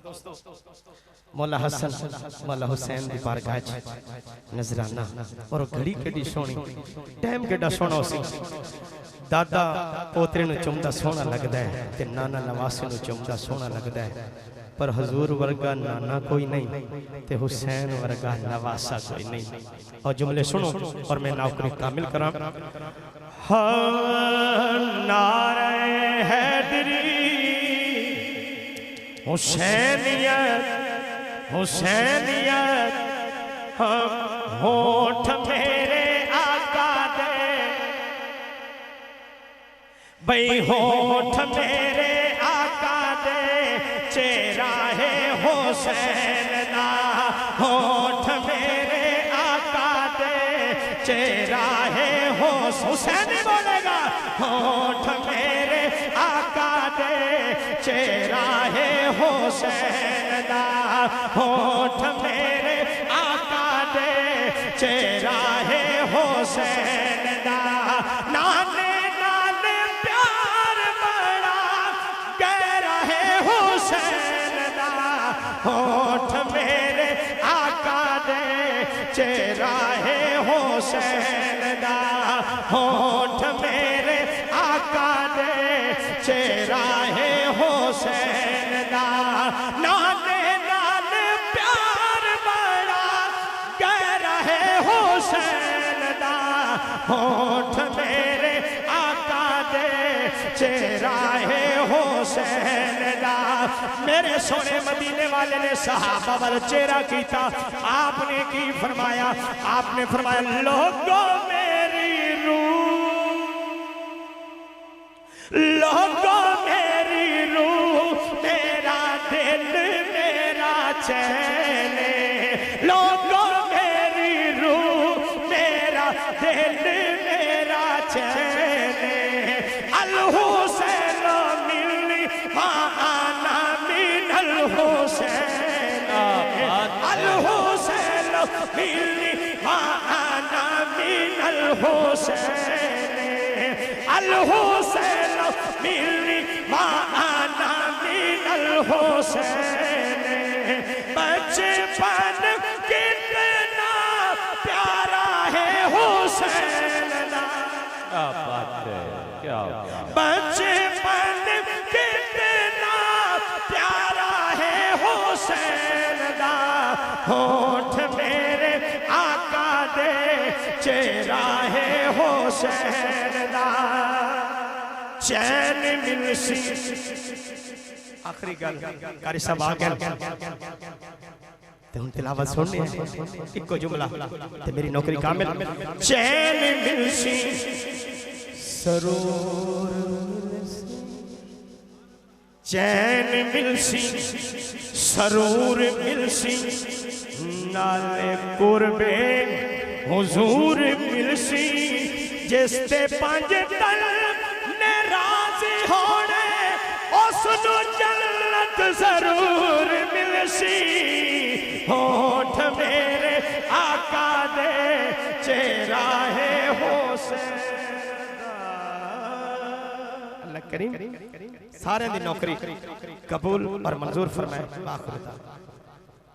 दोस्तों मौला हसन मौला हुसैन दी बारगाह नजराना और घड़ी केडी सोहनी टाइम केडा सोहना सी। दादा पोतरे नु चुमदा सोहना लगदा है ते नाना नवासे नु चुमदा सोहना लगदा है, पर हजूर वर्गा नाना कोई नहीं ते हुसैन वर्गा नवासा कोई नहीं। और जुमले सुनो और मैं नौकरी कामिल करा। नारे हैदरी हुसैनियत हुसैनियत हम होठ मेरे आका दे, भाई होठ मेरे आका दे चेहरा है हुसैन ना, होठ मेरे आका दे चेहरा है हुसैन बोलेगा। होठ मेरे आका दे चेहरा है हुसैन दा, होठ मेरे आका दे चेहरा है हुसैन दा। नाने नाने प्यार बड़ा गहरा है हुसैन दा, होठ मेरे आका दे चेहरा है हुसैन दा, होठ मेरे आका दे चेहरा है हुसैन दा। नाने नाने प्यार बड़ा गहरा है हुसैन दा, होठ मेरे आका दे चेहरा है हुसैन दा। मेरे सोने मदीने वाले ने सहाबा वाला चेहरा कीता, आपने की फरमाया? आपने फरमाया लोगों मेरी रूह, लोगों मेरी रूह मेरा दिल मेरा चैन, लोगों मेरी रूह मेरा दिल मेरा चैन। अल हुसैन मिलनी माना मिनल हुसैन, अल हुसैन मिलनी माना मिनल हुसैन, अल हुसैन मिलनी माना मिनल हुसैन। बचपन कितना प्यारा है हुसैन दा, क्या बात है, क्या बचपन कितना प्यारा है हुसैन दा, होठ मेरे आका दे चेहरा है हुसैन दा। चैन मिलसी आखिरी गल कारी साहब आ गए ते हुन तिलावत सुननी है, इको जुमला ते मेरी नौकरी कामिल। चैन मिलसी सरूर, चैन मिलसी सरूर मिलसी नाले कुर्बे हुजूर मिलसी, जिसते पंज तल ने राजी होने उसनु जन्नत जरूर मिलसी। होठ मेरे आका दे चेहरा है हुसैन दा। अल्लाह करीम सारे दी नौकरी कबूल और मंजूर फरमाए।